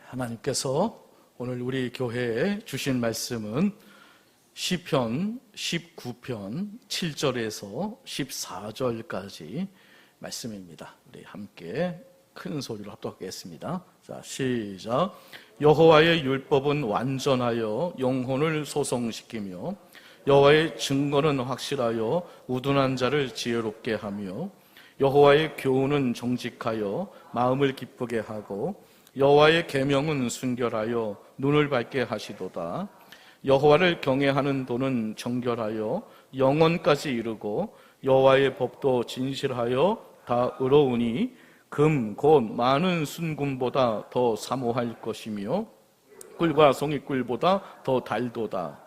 하나님께서 오늘 우리 교회에 주신 말씀은 시편 19편 7절에서 14절까지 말씀입니다. 우리 함께 큰 소리로 합독하겠습니다. 자, 시작. 여호와의 율법은 완전하여 영혼을 소성시키며 여호와의 증거는 확실하여 우둔한 자를 지혜롭게 하며 여호와의 교훈은 정직하여 마음을 기쁘게 하고 여호와의 계명은 순결하여 눈을 밝게 하시도다. 여호와를 경외하는 도는 정결하여 영원까지 이르고 여호와의 법도 진실하여 다 의로우니 금 곧 많은 순금보다 더 사모할 것이며 꿀과 송이꿀보다 더 달도다.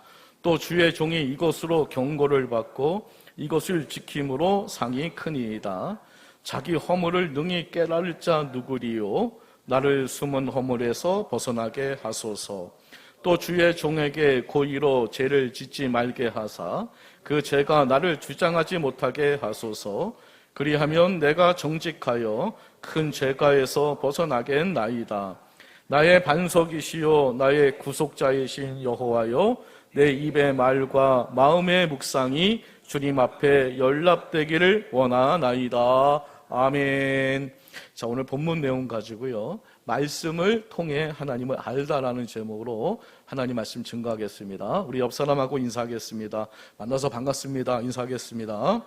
또 주의 종이 이것으로 경고를 받고 이것을 지킴으로 상이 크니이다. 자기 허물을 능히 깨달을 자 누구리요? 나를 숨은 허물에서 벗어나게 하소서. 또 주의 종에게 고의로 죄를 짓지 말게 하사 그 죄가 나를 주장하지 못하게 하소서. 그리하면 내가 정직하여 큰 죄가에서 벗어나겠나이다. 나의 반석이시요 나의 구속자이신 여호와여, 내 입의 말과 마음의 묵상이 주님 앞에 연락되기를 원하나이다. 아멘. 자, 오늘 본문 내용 가지고요, 말씀을 통해 하나님을 알다라는 제목으로 하나님 말씀 증거하겠습니다. 우리 옆 사람하고 인사하겠습니다. 만나서 반갑습니다. 인사하겠습니다.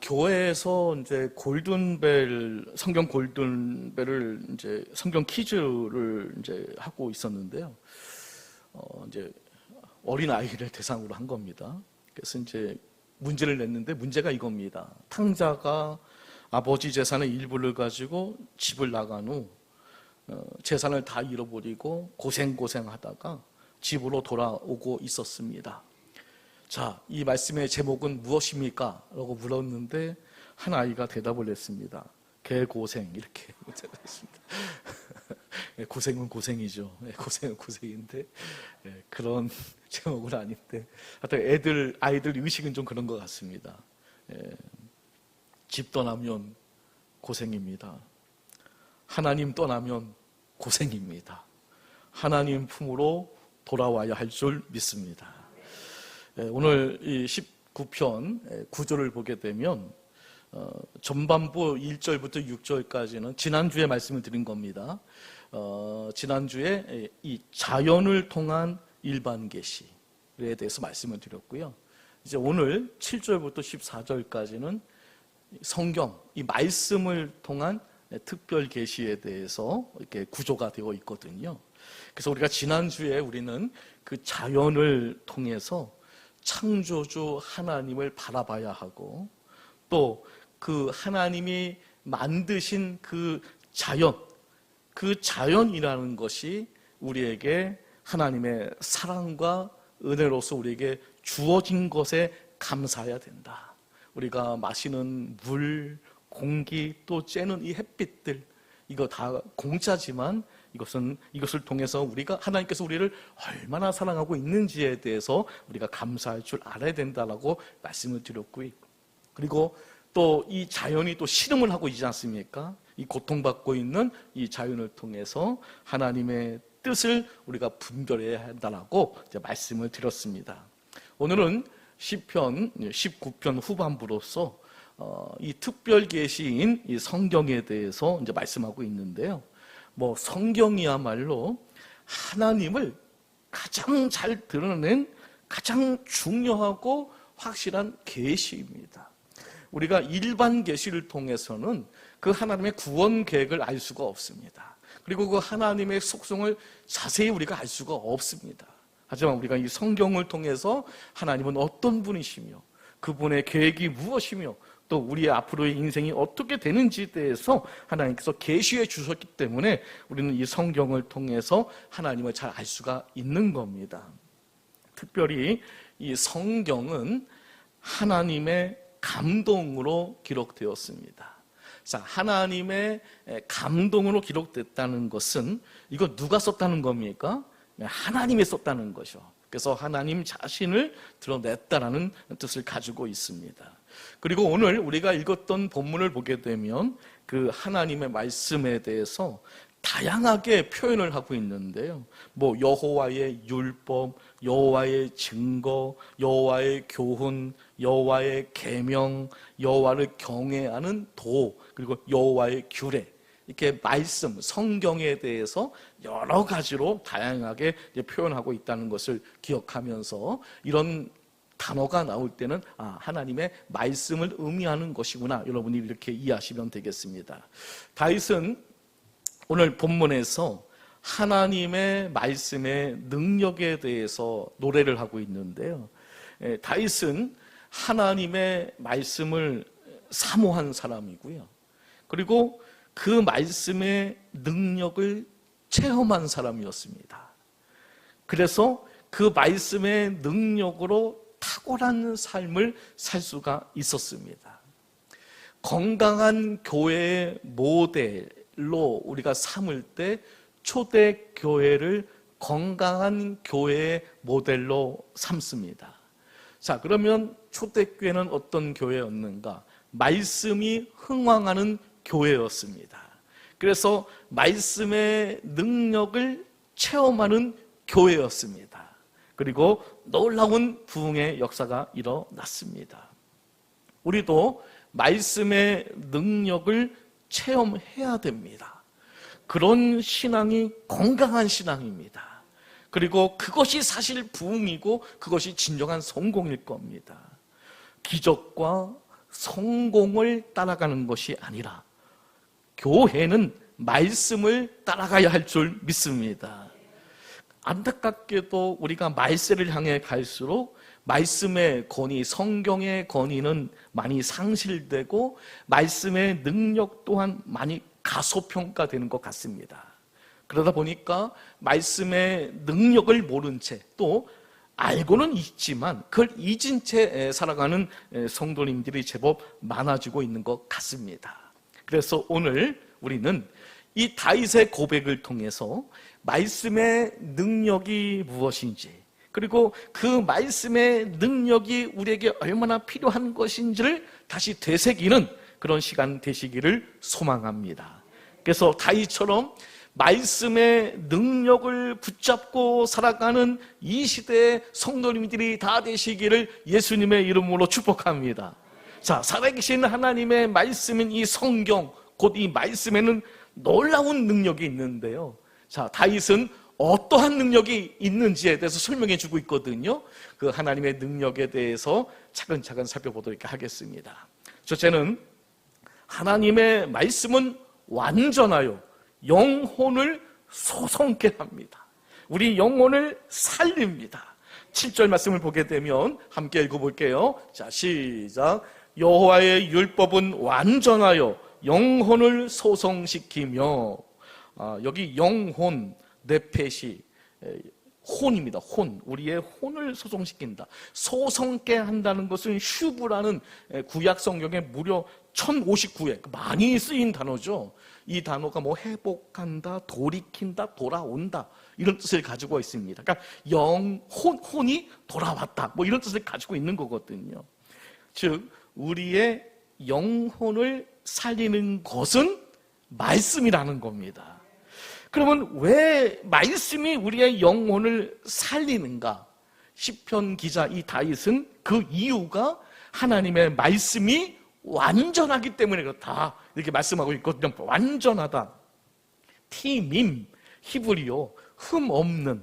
교회에서 이제 성경 골든벨을 이제 성경 퀴즈를 이제 하고 있었는데요. 이제 어린 아이를 대상으로 한 겁니다. 그래서 이제 문제를 냈는데 문제가 이겁니다. 탕자가 아버지 재산의 일부를 가지고 집을 나간 후 재산을 다 잃어버리고 고생하다가 집으로 돌아오고 있었습니다. 자, 이 말씀의 제목은 무엇입니까? 라고 물었는데 한 아이가 대답을 했습니다. 개고생, 이렇게 대답했습니다. 고생은 고생이죠. 고생은 고생인데 그런 제목은 아닌데 하여튼 아이들 의식은 좀 그런 것 같습니다. 집 떠나면 고생입니다. 하나님 떠나면 고생입니다. 하나님 품으로 돌아와야 할 줄 믿습니다. 오늘 이 19편 9절을 보게 되면 전반부 1절부터 6절까지는 지난주에 말씀을 드린 겁니다. 지난주에 이 자연을 통한 일반 계시에 대해서 말씀을 드렸고요. 이제 오늘 7절부터 14절까지는 성경, 이 말씀을 통한 특별 계시에 대해서 이렇게 구조가 되어 있거든요. 그래서 우리가 지난주에 우리는 그 자연을 통해서 창조주 하나님을 바라봐야 하고 또 그 하나님이 만드신 그 자연이라는 것이 우리에게 하나님의 사랑과 은혜로서 우리에게 주어진 것에 감사해야 된다. 우리가 마시는 물, 공기, 또 쬐는 이 햇빛들, 이거 다 공짜지만 이것을 통해서 하나님께서 우리를 얼마나 사랑하고 있는지에 대해서 우리가 감사할 줄 알아야 된다라고 말씀을 드렸고요. 그리고 또 이 자연이 또 실험을 하고 있지 않습니까? 이 고통받고 있는 이 자연을 통해서 하나님의 뜻을 우리가 분별해야 한다라고 이제 말씀을 드렸습니다. 오늘은 시편 19편 후반부로서 이 특별 계시인 이 성경에 대해서 이제 말씀하고 있는데요. 성경이야말로 하나님을 가장 잘 드러낸 가장 중요하고 확실한 계시입니다. 우리가 일반 계시를 통해서는 그 하나님의 구원 계획을 알 수가 없습니다. 그리고 그 하나님의 속성을 자세히 우리가 알 수가 없습니다. 하지만 우리가 이 성경을 통해서 하나님은 어떤 분이시며 그분의 계획이 무엇이며 또 우리의 앞으로의 인생이 어떻게 되는지에 대해서 하나님께서 계시해 주셨기 때문에 우리는 이 성경을 통해서 하나님을 잘 알 수가 있는 겁니다. 특별히 이 성경은 하나님의 감동으로 기록되었습니다. 자, 하나님의 감동으로 기록됐다는 것은 이거 누가 썼다는 겁니까? 하나님이 썼다는 거죠. 그래서 하나님 자신을 드러냈다라는 뜻을 가지고 있습니다. 그리고 오늘 우리가 읽었던 본문을 보게 되면 그 하나님의 말씀에 대해서 다양하게 표현을 하고 있는데요. 뭐 여호와의 율법, 여호와의 증거, 여호와의 교훈, 여호와의 계명, 여호와를 경외하는 도, 그리고 여호와의 규례, 이렇게 말씀, 성경에 대해서 여러 가지로 다양하게 표현하고 있다는 것을 기억하면서 이런 단어가 나올 때는 하나님의 말씀을 의미하는 것이구나, 여러분이 이렇게 이해하시면 되겠습니다. 다윗은 오늘 본문에서 하나님의 말씀의 능력에 대해서 노래를 하고 있는데요. 다윗은 하나님의 말씀을 사모한 사람이고요. 그리고 그 말씀의 능력을 체험한 사람이었습니다. 그래서 그 말씀의 능력으로 탁월한 삶을 살 수가 있었습니다. 건강한 교회의 모델로 우리가 삼을 때 초대교회를 건강한 교회의 모델로 삼습니다. 자, 그러면 초대교회는 어떤 교회였는가? 말씀이 흥왕하는 교회였습니다. 그래서 말씀의 능력을 체험하는 교회였습니다. 그리고 놀라운 부흥의 역사가 일어났습니다. 우리도 말씀의 능력을 체험해야 됩니다. 그런 신앙이 건강한 신앙입니다. 그리고 그것이 사실 부흥이고 그것이 진정한 성공일 겁니다. 기적과 성공을 따라가는 것이 아니라 교회는 말씀을 따라가야 할 줄 믿습니다. 안타깝게도 우리가 말세를 향해 갈수록 말씀의 권위, 성경의 권위는 많이 상실되고 말씀의 능력 또한 많이 가소평가되는 것 같습니다. 그러다 보니까 말씀의 능력을 모른 채, 또 알고는 있지만 그걸 잊은 채 살아가는 성도님들이 제법 많아지고 있는 것 같습니다. 그래서 오늘 우리는 이 다윗의 고백을 통해서 말씀의 능력이 무엇인지, 그리고 그 말씀의 능력이 우리에게 얼마나 필요한 것인지를 다시 되새기는 그런 시간 되시기를 소망합니다. 그래서 다윗처럼 말씀의 능력을 붙잡고 살아가는 이 시대의 성도님들이 다 되시기를 예수님의 이름으로 축복합니다. 자, 살아계신 하나님의 말씀인 이 성경, 곧 이 말씀에는 놀라운 능력이 있는데요. 자, 다윗은 어떠한 능력이 있는지에 대해서 설명해 주고 있거든요. 그 하나님의 능력에 대해서 차근차근 살펴보도록 하겠습니다. 첫째는 하나님의 말씀은 완전하여 영혼을 소성케 합니다. 우리 영혼을 살립니다. 7절 말씀을 보게 되면 함께 읽어볼게요. 자, 시작. 여호와의 율법은 완전하여 영혼을 소성시키며, 여기 영혼, 뇌폐시, 혼입니다. 혼, 우리의 혼을 소성시킨다. 소성케 한다는 것은 슈브라는 구약 성경에 무려 1059회 많이 쓰인 단어죠. 이 단어가 뭐 회복한다, 돌이킨다, 돌아온다, 이런 뜻을 가지고 있습니다. 그러니까 혼이 돌아왔다, 뭐 이런 뜻을 가지고 있는 거거든요. 즉 우리의 영혼을 살리는 것은 말씀이라는 겁니다. 그러면 왜 말씀이 우리의 영혼을 살리는가? 시편 기자 이 다윗은 그 이유가 하나님의 말씀이 완전하기 때문에 그렇다, 이렇게 말씀하고 있거든요. 완전하다. 티밈, 히브리어, 흠 없는,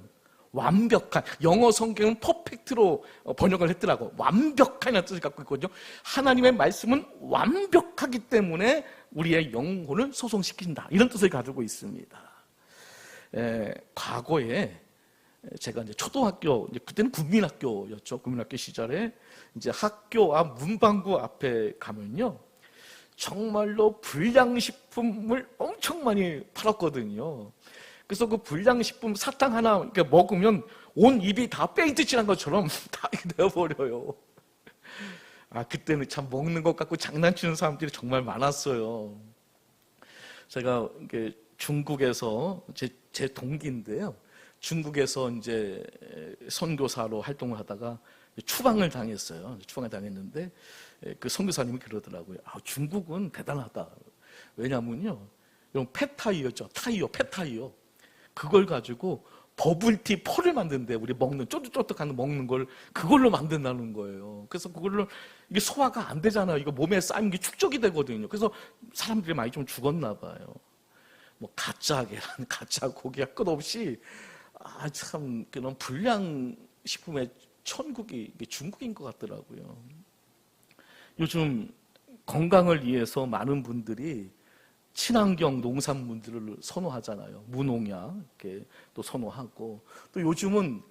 완벽한, 영어 성경은 퍼펙트로 번역을 했더라고. 완벽한이라는 뜻을 갖고 있거든요. 하나님의 말씀은 완벽하기 때문에 우리의 영혼을 소성시킨다, 이런 뜻을 가지고 있습니다. 과거에 제가 이제 초등학교, 그때는 국민학교였죠. 국민학교 시절에 이제 학교 앞 문방구 앞에 가면요, 정말로 불량식품을 엄청 많이 팔았거든요. 그래서 그 불량식품 사탕 하나 이렇게 먹으면 온 입이 다 페인트 칠한 것처럼 다 되어버려요. 그때는 참 먹는 것 갖고 장난치는 사람들이 정말 많았어요. 제가 이게 중국에서 제 동기인데요. 중국에서 이제 선교사로 활동을 하다가 추방을 당했어요. 추방을 당했는데 그 선교사님이 그러더라고요. 중국은 대단하다. 왜냐면요, 이런 폐타이어죠. 폐타이어. 그걸 가지고 버블티 펄을 만드는데, 우리 먹는 쫀득쫀득한 먹는 걸 그걸로 만든다는 거예요. 그래서 그걸로 이게 소화가 안 되잖아요. 이거 몸에 쌓이는 게 축적이 되거든요. 그래서 사람들이 많이 좀 죽었나 봐요. 뭐 가짜 계란, 가짜 고기가 끝없이 참 그런 불량 식품의 천국이 중국인 것 같더라고요. 요즘 건강을 위해서 많은 분들이 친환경 농산물들을 선호하잖아요. 무농약 이렇게 또 선호하고, 또 요즘은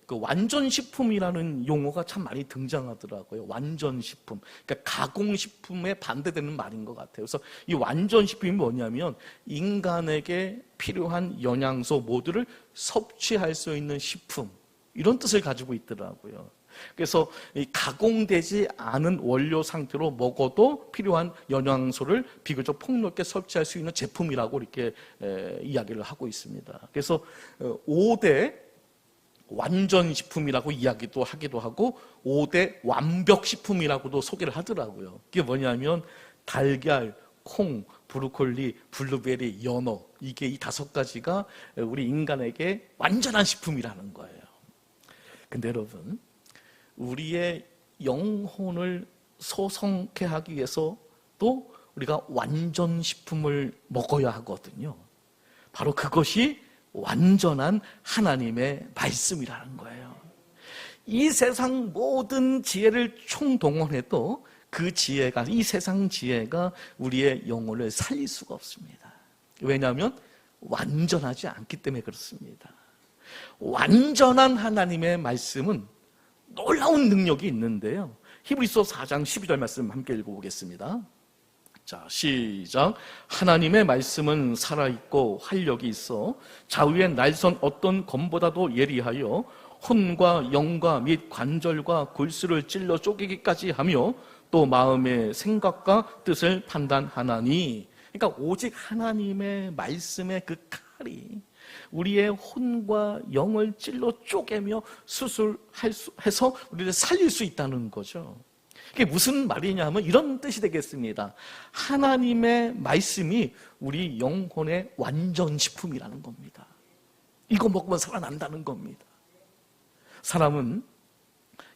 그 완전식품이라는 용어가 참 많이 등장하더라고요. 완전식품, 그러니까 가공식품에 반대되는 말인 것 같아요. 그래서 이 완전식품이 뭐냐면 인간에게 필요한 영양소 모두를 섭취할 수 있는 식품, 이런 뜻을 가지고 있더라고요. 그래서 이 가공되지 않은 원료 상태로 먹어도 필요한 영양소를 비교적 폭넓게 섭취할 수 있는 제품이라고 이렇게 이야기를 하고 있습니다. 그래서 5대 완전식품이라고 이야기도 하기도 하고 5대 완벽식품이라고도 소개를 하더라고요. 그게 뭐냐면 달걀, 콩, 브로콜리, 블루베리, 연어, 이게 이 5가지가 우리 인간에게 완전한 식품이라는 거예요. 근데 여러분, 우리의 영혼을 소성케 하기 위해서 또 우리가 완전식품을 먹어야 하거든요. 바로 그것이 완전한 하나님의 말씀이라는 거예요. 이 세상 모든 지혜를 총동원해도 그 지혜가, 이 세상 지혜가 우리의 영혼을 살릴 수가 없습니다. 왜냐하면 완전하지 않기 때문에 그렇습니다. 완전한 하나님의 말씀은 놀라운 능력이 있는데요. 히브리서 4장 12절 말씀 함께 읽어보겠습니다. 자, 시작. 하나님의 말씀은 살아있고 활력이 있어 좌우의 날선 어떤 검보다도 예리하여 혼과 영과 및 관절과 골수를 찔러 쪼개기까지 하며 또 마음의 생각과 뜻을 판단하나니. 그러니까 오직 하나님의 말씀의 그 칼이 우리의 혼과 영을 찔러 쪼개며 수술해서 우리를 살릴 수 있다는 거죠. 이게 무슨 말이냐 하면 이런 뜻이 되겠습니다. 하나님의 말씀이 우리 영혼의 완전식품이라는 겁니다. 이거 먹으면 살아난다는 겁니다. 사람은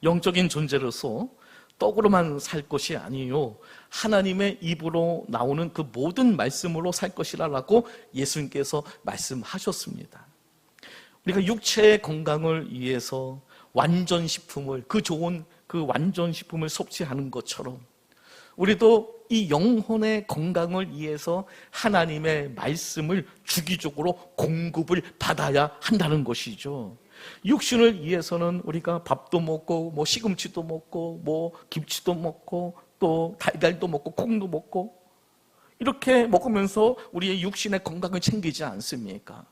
영적인 존재로서 떡으로만 살 것이 아니요, 하나님의 입으로 나오는 그 모든 말씀으로 살 것이라고 예수님께서 말씀하셨습니다. 우리가 육체의 건강을 위해서 완전식품을, 그 좋은 그 완전식품을 섭취하는 것처럼 우리도 이 영혼의 건강을 위해서 하나님의 말씀을 주기적으로 공급을 받아야 한다는 것이죠. 육신을 위해서는 우리가 밥도 먹고 뭐 시금치도 먹고 뭐 김치도 먹고 또 달걀도 먹고 콩도 먹고 이렇게 먹으면서 우리의 육신의 건강을 챙기지 않습니까?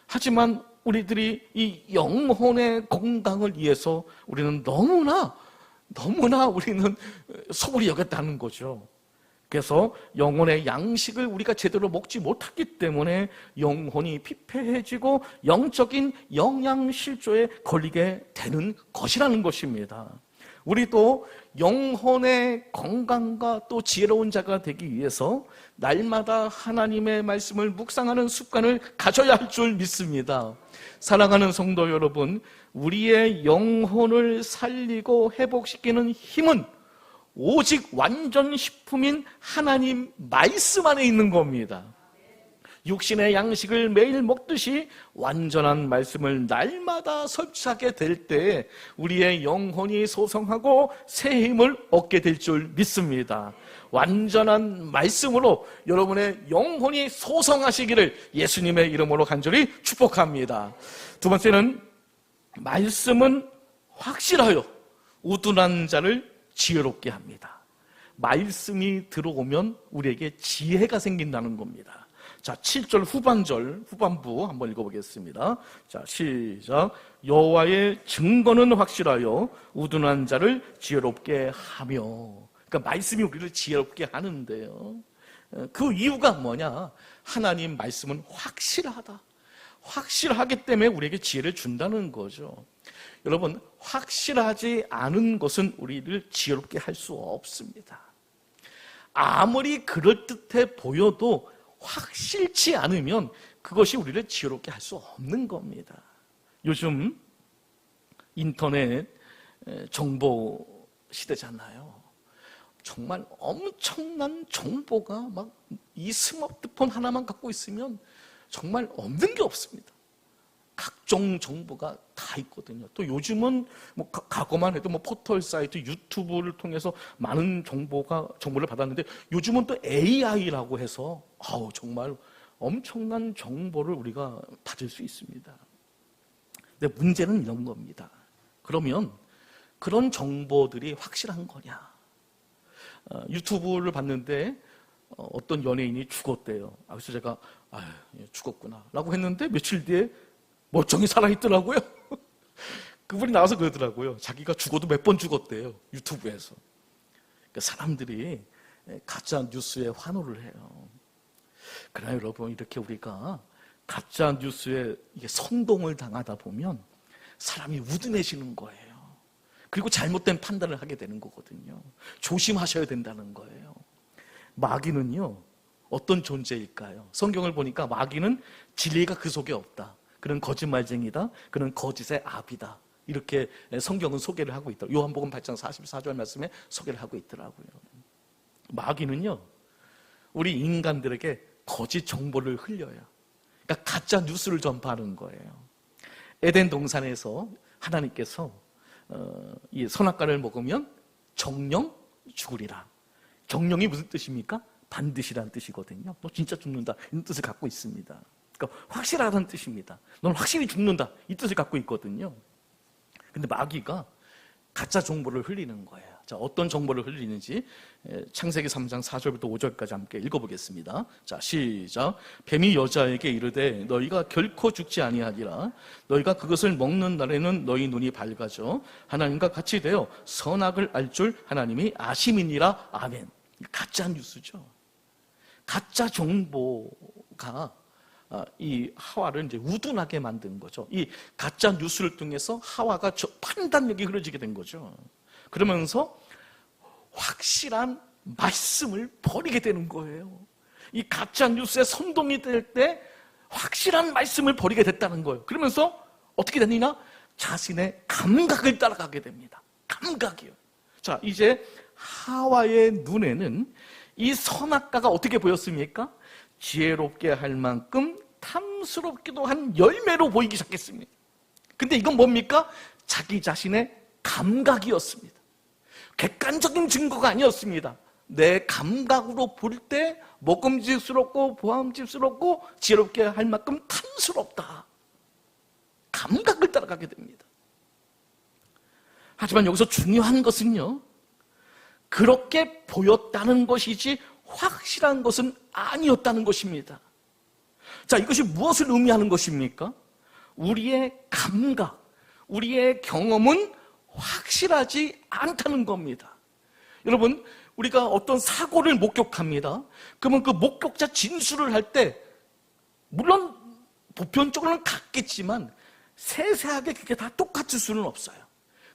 하지만 우리들이 이 영혼의 건강을 위해서 우리는 너무나 우리는 소홀히 여겼다는 거죠. 그래서 영혼의 양식을 우리가 제대로 먹지 못하기 때문에 영혼이 피폐해지고 영적인 영양실조에 걸리게 되는 것이라는 것입니다. 우리도 영혼의 건강과 또 지혜로운 자가 되기 위해서 날마다 하나님의 말씀을 묵상하는 습관을 가져야 할 줄 믿습니다. 사랑하는 성도 여러분, 우리의 영혼을 살리고 회복시키는 힘은 오직 완전식품인 하나님 말씀 안에 있는 겁니다. 육신의 양식을 매일 먹듯이 완전한 말씀을 날마다 섭취하게 될 때 우리의 영혼이 소성하고 새 힘을 얻게 될 줄 믿습니다. 완전한 말씀으로 여러분의 영혼이 소성하시기를 예수님의 이름으로 간절히 축복합니다. 두 번째는, 말씀은 확실하여 우둔한 자를 지혜롭게 합니다. 말씀이 들어오면 우리에게 지혜가 생긴다는 겁니다. 자, 7절 후반부 한번 읽어보겠습니다. 자, 시작. 여호와의 증거는 확실하여 우둔한 자를 지혜롭게 하며. 그러니까 말씀이 우리를 지혜롭게 하는데요, 그 이유가 뭐냐? 하나님 말씀은 확실하다. 확실하기 때문에 우리에게 지혜를 준다는 거죠. 여러분, 확실하지 않은 것은 우리를 지혜롭게 할 수 없습니다. 아무리 그럴듯해 보여도 확실치 않으면 그것이 우리를 지혜롭게 할 수 없는 겁니다. 요즘 인터넷 정보 시대잖아요. 정말 엄청난 정보가 막 이 스마트폰 하나만 갖고 있으면 정말 없는 게 없습니다. 각종 정보가 다 있거든요. 또 요즘은 뭐 과거만 해도 뭐 포털 사이트, 유튜브를 통해서 많은 정보를 받았는데 요즘은 또 AI라고 해서 정말 엄청난 정보를 우리가 받을 수 있습니다. 근데 문제는 이런 겁니다. 그러면 그런 정보들이 확실한 거냐? 유튜브를 봤는데 어떤 연예인이 죽었대요. 그래서 제가 죽었구나 라고 했는데 며칠 뒤에 멀쩡히 살아있더라고요. 그분이 나와서 그러더라고요. 자기가 죽어도 몇 번 죽었대요. 유튜브에서. 그러니까 사람들이 가짜 뉴스에 환호를 해요. 그러나 여러분, 이렇게 우리가 가짜 뉴스에 선동을 당하다 보면 사람이 우둔해지는 거예요. 그리고 잘못된 판단을 하게 되는 거거든요. 조심하셔야 된다는 거예요. 마귀는요, 어떤 존재일까요? 성경을 보니까 마귀는 진리가 그 속에 없다. 그는 거짓말쟁이다. 그는 거짓의 아비다. 이렇게 성경은 소개를 하고 있더라고요. 요한복음 8장 44절 말씀에 소개를 하고 있더라고요. 마귀는요, 우리 인간들에게 거짓 정보를 흘려요. 그러니까 가짜 뉴스를 전파하는 거예요. 에덴 동산에서 하나님께서 이 선악과를 먹으면 정령 죽으리라. 정령이 무슨 뜻입니까? 반드시라는 뜻이거든요. 너 진짜 죽는다, 이런 뜻을 갖고 있습니다. 그러니까 확실하다는 뜻입니다. 넌 확실히 죽는다, 이 뜻을 갖고 있거든요. 근데 마귀가 가짜 정보를 흘리는 거예요. 자, 어떤 정보를 흘리는지 창세기 3장 4절부터 5절까지 함께 읽어보겠습니다. 자, 시작. 뱀이 여자에게 이르되 너희가 결코 죽지 아니하리라. 너희가 그것을 먹는 날에는 너희 눈이 밝아져 하나님과 같이 되어 선악을 알 줄 하나님이 아심이니라. 아멘. 가짜 뉴스죠. 가짜 정보가 이 하와를 이제 우둔하게 만든 거죠. 이 가짜 뉴스를 통해서 하와가 판단력이 흐려지게 된 거죠. 그러면서 확실한 말씀을 버리게 되는 거예요. 이 가짜 뉴스에 선동이 될 때 확실한 말씀을 버리게 됐다는 거예요. 그러면서 어떻게 되느냐? 자신의 감각을 따라가게 됩니다. 감각이요. 자, 이제 하와의 눈에는 이 선악과가 어떻게 보였습니까? 지혜롭게 할 만큼 탐스럽기도 한 열매로 보이기 시작했습니다. 근데 이건 뭡니까? 자기 자신의 감각이었습니다. 객관적인 증거가 아니었습니다. 내 감각으로 볼 때 먹음직스럽고 보암직스럽고 지혜롭게 할 만큼 탐스럽다. 감각을 따라가게 됩니다. 하지만 여기서 중요한 것은요, 그렇게 보였다는 것이지 확실한 것은 아니었다는 것입니다. 자, 이것이 무엇을 의미하는 것입니까? 우리의 감각, 우리의 경험은 확실하지 않다는 겁니다. 여러분, 우리가 어떤 사고를 목격합니다. 그러면 그 목격자 진술을 할 때 물론 보편적으로는 같겠지만 세세하게 그게 다 똑같을 수는 없어요.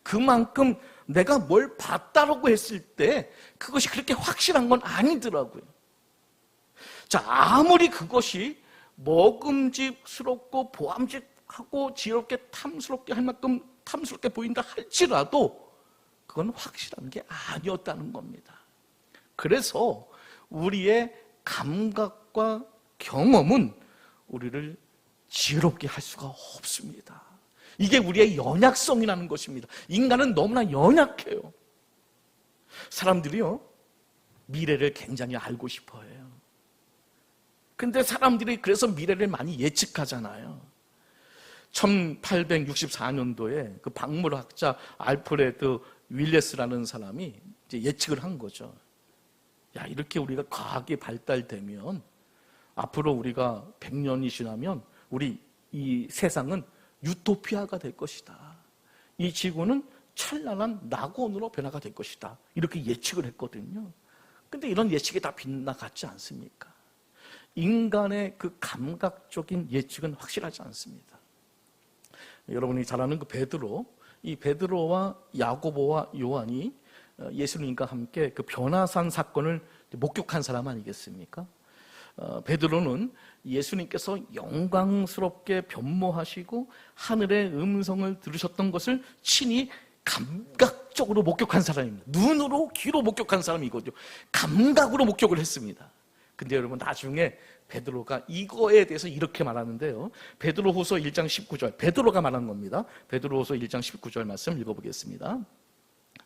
그만큼 내가 뭘 봤다라고 했을 때 그것이 그렇게 확실한 건 아니더라고요. 자, 아무리 그것이 먹음직스럽고 보암직하고 지혜롭게 탐스럽게 할 만큼 탐스럽게 보인다 할지라도 그건 확실한 게 아니었다는 겁니다. 그래서 우리의 감각과 경험은 우리를 지혜롭게 할 수가 없습니다. 이게 우리의 연약성이라는 것입니다. 인간은 너무나 연약해요. 사람들이요, 미래를 굉장히 알고 싶어 해요. 근데 사람들이 그래서 미래를 많이 예측하잖아요. 1864년도에 그 박물학자 알프레드 윌레스라는 사람이 이제 예측을 한 거죠. 야, 이렇게 우리가 과학이 발달되면 앞으로 우리가 100년이 지나면 우리 이 세상은 유토피아가 될 것이다. 이 지구는 찬란한 낙원으로 변화가 될 것이다. 이렇게 예측을 했거든요. 근데 이런 예측이 다 빗나갔지 않습니까? 인간의 그 감각적인 예측은 확실하지 않습니다. 여러분이 잘 아는 그 베드로, 이 베드로와 야고보와 요한이 예수님과 함께 그 변화산 사건을 목격한 사람 아니겠습니까? 베드로는 예수님께서 영광스럽게 변모하시고 하늘의 음성을 들으셨던 것을 친히 감각적으로 목격한 사람입니다. 눈으로, 귀로 목격한 사람이거든요. 감각으로 목격을 했습니다. 근데 여러분, 나중에 베드로가 이거에 대해서 이렇게 말하는데요. 베드로후서 1장 19절, 베드로가 말한 겁니다. 베드로후서 1장 19절 말씀 읽어보겠습니다.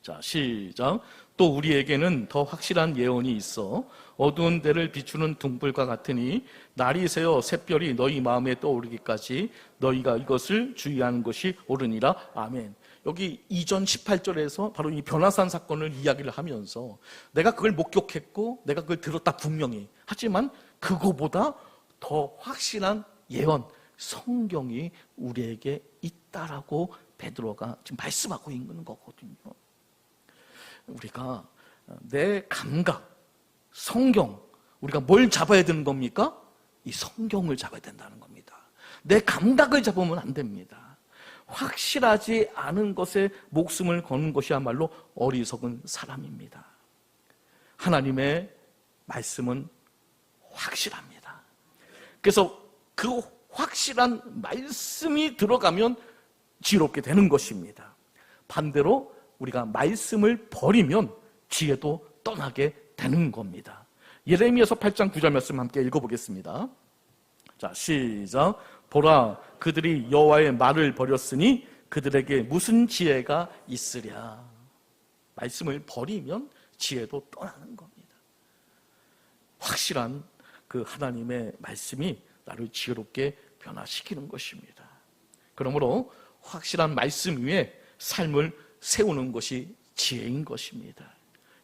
자, 시작. 또 우리에게는 더 확실한 예언이 있어 어두운 데를 비추는 등불과 같으니 날이 새어 샛별이 너희 마음에 떠오르기까지 너희가 이것을 주의하는 것이 옳으니라. 아멘. 여기 이전 18절에서 바로 이 변화산 사건을 이야기를 하면서 내가 그걸 목격했고 내가 그걸 들었다 분명히, 하지만 그거보다 더 확실한 예언, 성경이 우리에게 있다라고 베드로가 지금 말씀하고 있는 거거든요. 우리가 내 감각, 성경, 우리가 뭘 잡아야 되는 겁니까? 이 성경을 잡아야 된다는 겁니다. 내 감각을 잡으면 안 됩니다. 확실하지 않은 것에 목숨을 거는 것이야말로 어리석은 사람입니다. 하나님의 말씀은 확실합니다. 그래서 그 확실한 말씀이 들어가면 지혜롭게 되는 것입니다. 반대로 우리가 말씀을 버리면 지혜도 떠나게 되는 겁니다. 예레미야서 8장 9절 말씀 함께 읽어보겠습니다. 자, 시작. 보라, 그들이 여호와의 말을 버렸으니 그들에게 무슨 지혜가 있으랴. 말씀을 버리면 지혜도 떠나는 겁니다. 확실한 그 하나님의 말씀이 나를 지혜롭게 변화시키는 것입니다. 그러므로 확실한 말씀 위에 삶을 세우는 것이 지혜인 것입니다.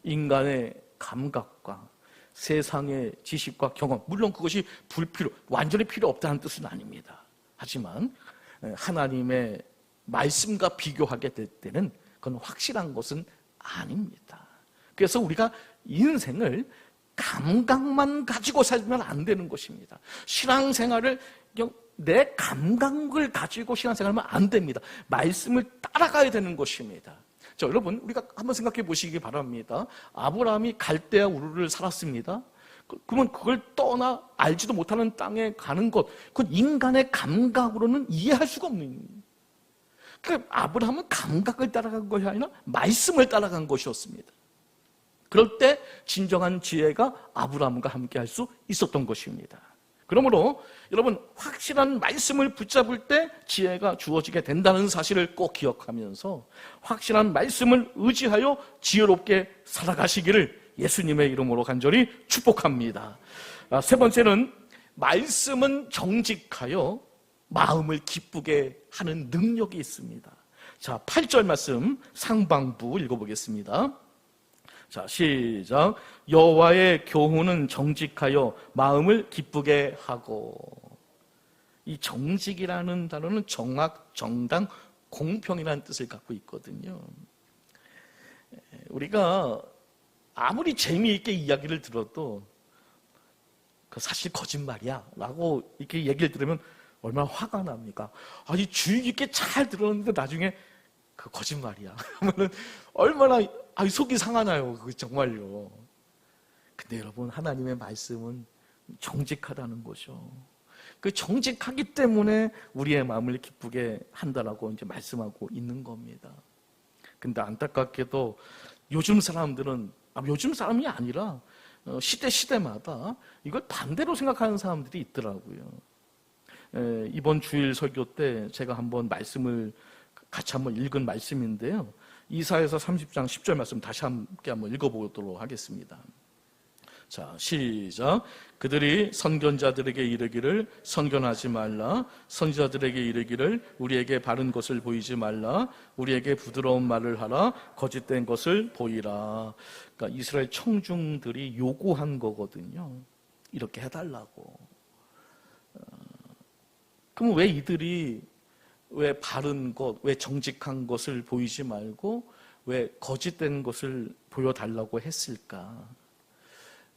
인간의 감각과 세상의 지식과 경험, 물론 그것이 완전히 필요 없다는 뜻은 아닙니다. 하지만 하나님의 말씀과 비교하게 될 때는 그건 확실한 것은 아닙니다. 그래서 우리가 인생을 감각만 가지고 살면 안 되는 것입니다. 신앙생활을 그냥 내 감각을 가지고 신앙생활하면 안 됩니다. 말씀을 따라가야 되는 것입니다. 자, 여러분, 우리가 한번 생각해 보시기 바랍니다. 아브라함이 갈대아 우르를 살았습니다. 그러면 그걸 떠나 알지도 못하는 땅에 가는 것, 그건 인간의 감각으로는 이해할 수가 없는. 그러니까 아브라함은 감각을 따라간 것이 아니라 말씀을 따라간 것이었습니다. 그럴 때 진정한 지혜가 아브라함과 함께 할 수 있었던 것입니다. 그러므로 여러분, 확실한 말씀을 붙잡을 때 지혜가 주어지게 된다는 사실을 꼭 기억하면서 확실한 말씀을 의지하여 지혜롭게 살아가시기를 예수님의 이름으로 간절히 축복합니다. 세 번째는 말씀은 정직하여 마음을 기쁘게 하는 능력이 있습니다. 자, 8절 말씀 상반부 읽어보겠습니다. 자, 시작. 여호와의 교훈은 정직하여 마음을 기쁘게 하고. 이 정직이라는 단어는 정확, 정당, 공평이라는 뜻을 갖고 있거든요. 우리가 아무리 재미있게 이야기를 들어도 그 사실 거짓말이야 라고 이렇게 얘기를 들으면 얼마나 화가 납니까? 아니, 주의 깊게 잘 들었는데 나중에 그 거짓말이야 하면은 얼마나 속이 상하나요? 그거 정말요. 근데 여러분, 하나님의 말씀은 정직하다는 거죠. 그 정직하기 때문에 우리의 마음을 기쁘게 한다라고 이제 말씀하고 있는 겁니다. 근데 안타깝게도 요즘 사람들은, 요즘 사람이 아니라 시대마다 이걸 반대로 생각하는 사람들이 있더라고요. 이번 주일 설교 때 제가 한번 말씀을 같이 한번 읽은 말씀인데요. 이사야서 30장 10절 말씀 다시 함께 한번 읽어보도록 하겠습니다. 자, 시작. 그들이 선견자들에게 이르기를 선견하지 말라. 선지자들에게 이르기를 우리에게 바른 것을 보이지 말라. 우리에게 부드러운 말을 하라. 거짓된 것을 보이라. 그러니까 이스라엘 청중들이 요구한 거거든요. 이렇게 해달라고. 그럼 왜 이들이 왜 바른 것, 왜 정직한 것을 보이지 말고 왜 거짓된 것을 보여달라고 했을까?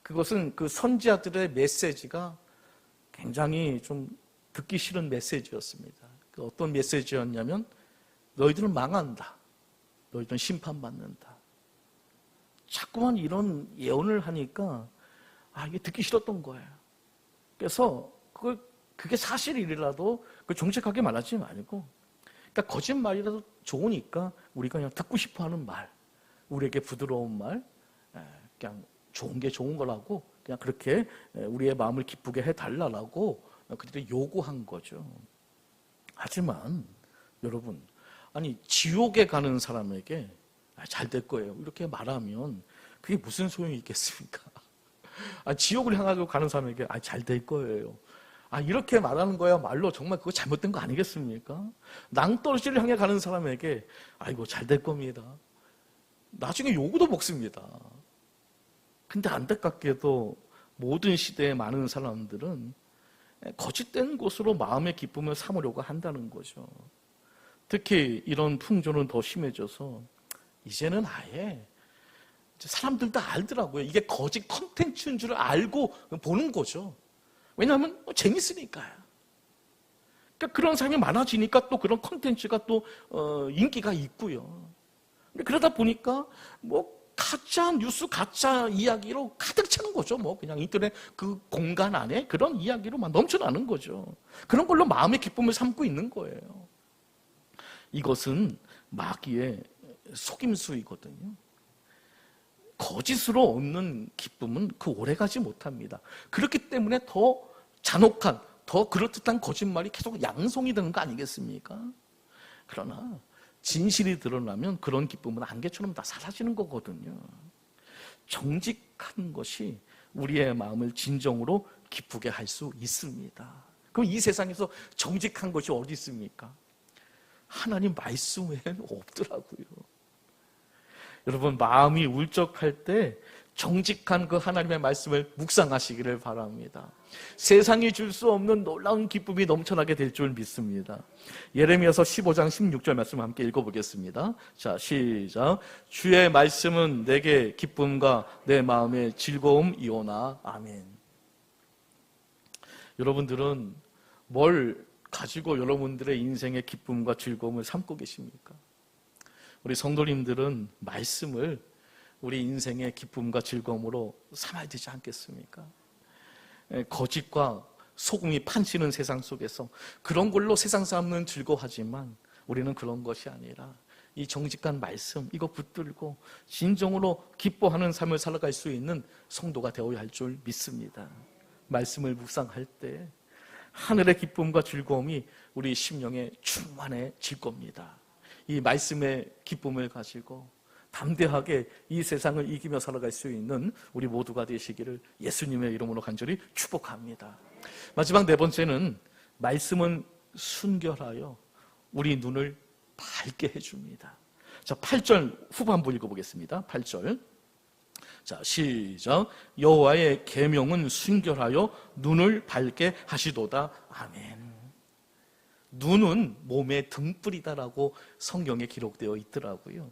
그것은 그 선지자들의 메시지가 굉장히 좀 듣기 싫은 메시지였습니다. 그 어떤 메시지였냐면 너희들은 망한다. 너희들은 심판받는다. 자꾸만 이런 예언을 하니까 이게 듣기 싫었던 거예요. 그래서 그게 사실이라도 정직하게 말하지 말고, 그러니까 거짓말이라도 좋으니까 우리가 그냥 듣고 싶어하는 말, 우리에게 부드러운 말, 그냥 좋은 게 좋은 거라고 그냥 그렇게 우리의 마음을 기쁘게 해달라고 그들이 요구한 거죠. 하지만 여러분, 아니 지옥에 가는 사람에게 잘 될 거예요 이렇게 말하면 그게 무슨 소용이 있겠습니까? 지옥을 향하고 가는 사람에게 잘 될 거예요 이렇게 말하는 거야말로 정말 그거 잘못된 거 아니겠습니까? 낭떠러지를 향해 가는 사람에게 이거 잘 될 겁니다. 나중에 요구도 먹습니다. 근데 안타깝게도 모든 시대의 많은 사람들은 거짓된 것으로 마음의 기쁨을 삼으려고 한다는 거죠. 특히 이런 풍조는 더 심해져서 이제는 아예 사람들 다 알더라고요. 이게 거짓 컨텐츠인 줄 알고 보는 거죠. 왜냐하면 재밌으니까요. 그러니까 그런 사람이 많아지니까 또 그런 컨텐츠가 또 인기가 있고요. 그러다 보니까 가짜 뉴스, 가짜 이야기로 가득 차는 거죠. 그냥 인터넷 그 공간 안에 그런 이야기로 막 넘쳐나는 거죠. 그런 걸로 마음의 기쁨을 삼고 있는 거예요. 이것은 마귀의 속임수이거든요. 거짓으로 얻는 기쁨은 오래가지 못합니다. 그렇기 때문에 더 잔혹한, 더 그럴듯한 거짓말이 계속 양성이 되는 거 아니겠습니까? 그러나 진실이 드러나면 그런 기쁨은 안개처럼 다 사라지는 거거든요. 정직한 것이 우리의 마음을 진정으로 기쁘게 할 수 있습니다. 그럼 이 세상에서 정직한 것이 어디 있습니까? 하나님 말씀 외에는 없더라고요. 여러분, 마음이 울적할 때 정직한 그 하나님의 말씀을 묵상하시기를 바랍니다. 세상이 줄 수 없는 놀라운 기쁨이 넘쳐나게 될 줄 믿습니다. 예레미야서 15장 16절 말씀 함께 읽어보겠습니다. 자, 시작. 주의 말씀은 내게 기쁨과 내 마음의 즐거움이오나. 아멘. 여러분들은 뭘 가지고 여러분들의 인생의 기쁨과 즐거움을 삼고 계십니까? 우리 성도님들은 말씀을 우리 인생의 기쁨과 즐거움으로 삼아야 되지 않겠습니까? 거짓과 소금이 판치는 세상 속에서 그런 걸로 세상 사람은 즐거워하지만 우리는 그런 것이 아니라 이 정직한 말씀, 이거 붙들고 진정으로 기뻐하는 삶을 살아갈 수 있는 성도가 되어야 할 줄 믿습니다. 말씀을 묵상할 때 하늘의 기쁨과 즐거움이 우리 심령에 충만해질 겁니다. 이 말씀의 기쁨을 가지고 담대하게 이 세상을 이기며 살아갈 수 있는 우리 모두가 되시기를 예수님의 이름으로 간절히 축복합니다. 마지막 네 번째는 말씀은 순결하여 우리 눈을 밝게 해줍니다. 자, 8절 후반부 읽어보겠습니다. 8절. 자, 시작. 여호와의 계명은 순결하여 눈을 밝게 하시도다. 아멘. 눈은 몸의 등불이다라고 성경에 기록되어 있더라고요.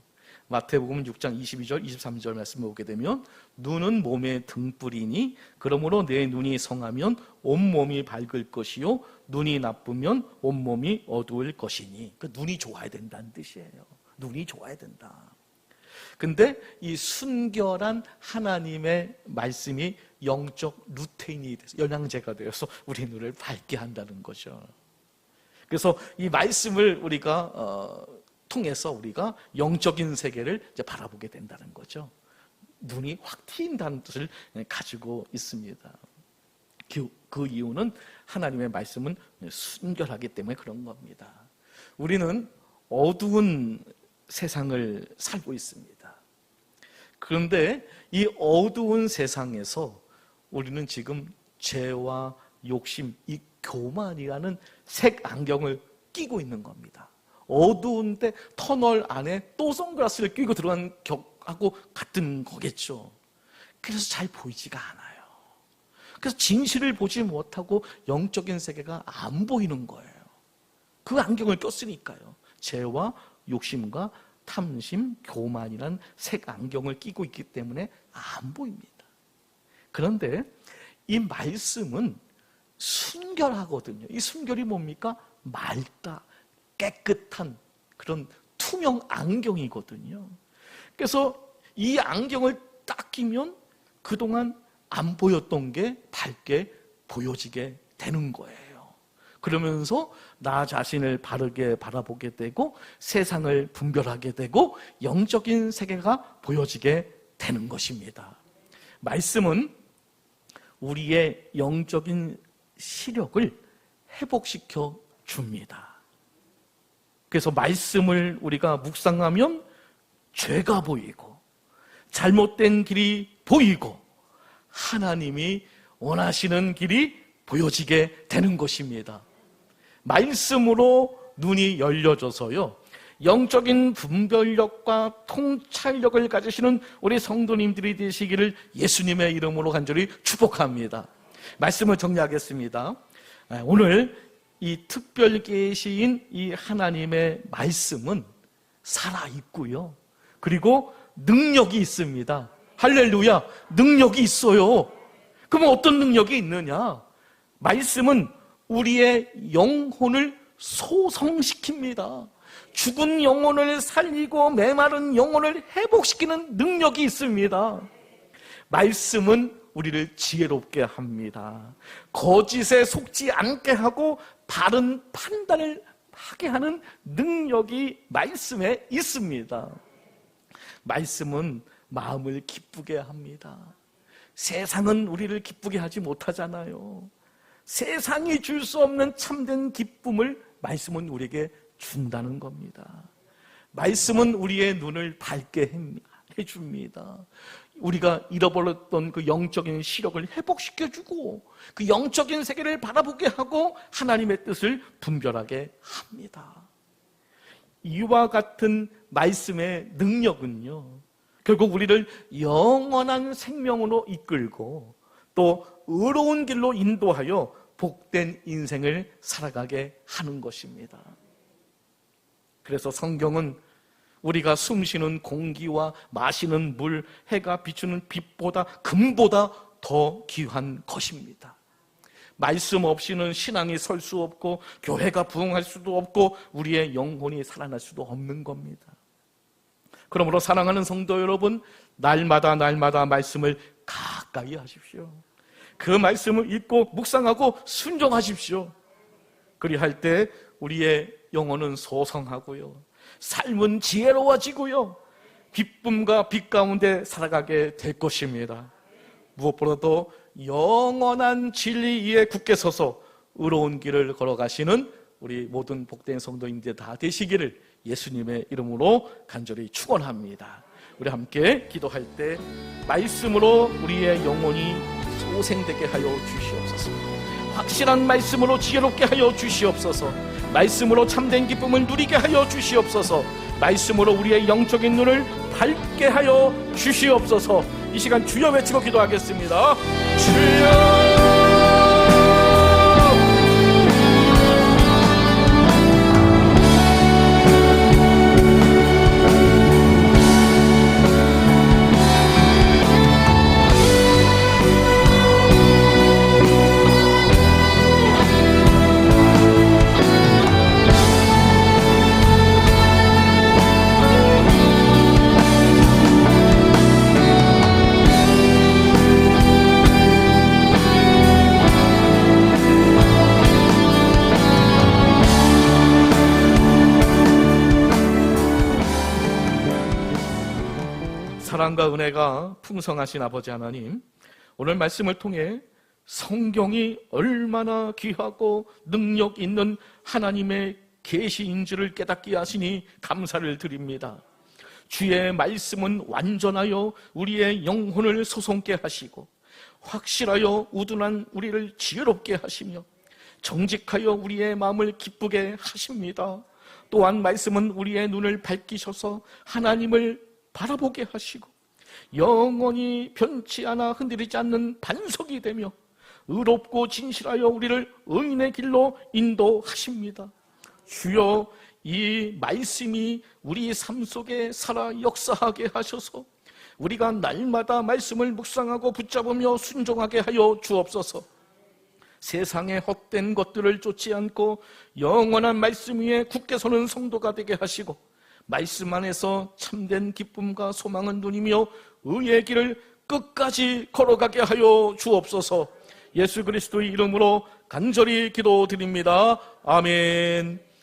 마태복음 6장 22절, 23절 말씀을 보게 되면 눈은 몸의 등불이니 그러므로 내 눈이 성하면 온몸이 밝을 것이요 눈이 나쁘면 온몸이 어두울 것이니. 그 눈이 좋아야 된다는 뜻이에요. 눈이 좋아야 된다. 근데 이 순결한 하나님의 말씀이 영적 루테인이 돼서 영양제가 되어서 우리 눈을 밝게 한다는 거죠. 그래서 이 말씀을 우리가 통해서 우리가 영적인 세계를 이제 바라보게 된다는 거죠. 눈이 확 트인다는 뜻을 가지고 있습니다. 그 이유는 하나님의 말씀은 순결하기 때문에 그런 겁니다. 우리는 어두운 세상을 살고 있습니다. 그런데 이 어두운 세상에서 우리는 지금 죄와 욕심, 이 교만이라는 색 안경을 끼고 있는 겁니다. 어두운데 터널 안에 또 선글라스를 끼고 들어간 격하고 같은 거겠죠. 그래서 잘 보이지가 않아요. 그래서 진실을 보지 못하고 영적인 세계가 안 보이는 거예요. 그 안경을 꼈으니까요. 죄와 욕심과 탐심, 교만이란 색 안경을 끼고 있기 때문에 안 보입니다. 그런데 이 말씀은 순결하거든요. 이 순결이 뭡니까? 맑다, 깨끗한 그런 투명 안경이거든요. 그래서 이 안경을 딱 끼면 그동안 안 보였던 게 밝게 보여지게 되는 거예요. 그러면서 나 자신을 바르게 바라보게 되고 세상을 분별하게 되고 영적인 세계가 보여지게 되는 것입니다. 말씀은 우리의 영적인 시력을 회복시켜 줍니다. 그래서 말씀을 우리가 묵상하면 죄가 보이고 잘못된 길이 보이고 하나님이 원하시는 길이 보여지게 되는 것입니다. 말씀으로 눈이 열려져서요, 영적인 분별력과 통찰력을 가지시는 우리 성도님들이 되시기를 예수님의 이름으로 간절히 축복합니다. 말씀을 정리하겠습니다. 오늘 이 특별 계시인 이 하나님의 말씀은 살아있고요, 그리고 능력이 있습니다. 할렐루야, 능력이 있어요. 그럼 어떤 능력이 있느냐? 말씀은 우리의 영혼을 소성시킵니다. 죽은 영혼을 살리고 메마른 영혼을 회복시키는 능력이 있습니다. 말씀은 우리를 지혜롭게 합니다. 거짓에 속지 않게 하고 바른 판단을 하게 하는 능력이 말씀에 있습니다. 말씀은 마음을 기쁘게 합니다. 세상은 우리를 기쁘게 하지 못하잖아요. 세상이 줄 수 없는 참된 기쁨을 말씀은 우리에게 준다는 겁니다. 말씀은 우리의 눈을 밝게 해줍니다. 우리가 잃어버렸던 그 영적인 시력을 회복시켜주고 그 영적인 세계를 바라보게 하고 하나님의 뜻을 분별하게 합니다. 이와 같은 말씀의 능력은요, 결국 우리를 영원한 생명으로 이끌고 또 의로운 길로 인도하여 복된 인생을 살아가게 하는 것입니다. 그래서 성경은 우리가 숨쉬는 공기와 마시는 물, 해가 비추는 빛보다 금보다 더 귀한 것입니다. 말씀 없이는 신앙이 설 수 없고 교회가 부흥할 수도 없고 우리의 영혼이 살아날 수도 없는 겁니다. 그러므로 사랑하는 성도 여러분, 날마다 말씀을 가까이 하십시오. 그 말씀을 읽고 묵상하고 순종하십시오. 그리할 때 우리의 영혼은 소성하고요, 삶은 지혜로워지고요, 기쁨과 빛 가운데 살아가게 될 것입니다. 무엇보다도 영원한 진리 위에 굳게 서서 의로운 길을 걸어가시는 우리 모든 복된 성도인들 다 되시기를 예수님의 이름으로 간절히 축원합니다. 우리 함께 기도할 때 말씀으로 우리의 영혼이 소생되게 하여 주시옵소서. 확실한 말씀으로 지혜롭게 하여 주시옵소서. 말씀으로 참된 기쁨을 누리게 하여 주시옵소서. 말씀으로 우리의 영적인 눈을 밝게 하여 주시옵소서. 이 시간 주여 외치고 기도하겠습니다. 주여! 사랑과 은혜가 풍성하신 아버지 하나님, 오늘 말씀을 통해 성경이 얼마나 귀하고 능력 있는 하나님의 계시인지를 깨닫게 하시니 감사를 드립니다. 주의 말씀은 완전하여 우리의 영혼을 소송케 하시고 확실하여 우둔한 우리를 지혜롭게 하시며 정직하여 우리의 마음을 기쁘게 하십니다. 또한 말씀은 우리의 눈을 밝히셔서 하나님을 바라보게 하시고 영원히 변치 않아 흔들리지 않는 반석이 되며 의롭고 진실하여 우리를 의인의 길로 인도하십니다. 주여, 이 말씀이 우리 삶 속에 살아 역사하게 하셔서 우리가 날마다 말씀을 묵상하고 붙잡으며 순종하게 하여 주옵소서. 세상의 헛된 것들을 쫓지 않고 영원한 말씀 위에 굳게 서는 성도가 되게 하시고, 말씀 안에서 참된 기쁨과 소망은 누리며 의의 길을 끝까지 걸어가게 하여 주옵소서. 예수 그리스도의 이름으로 간절히 기도드립니다. 아멘.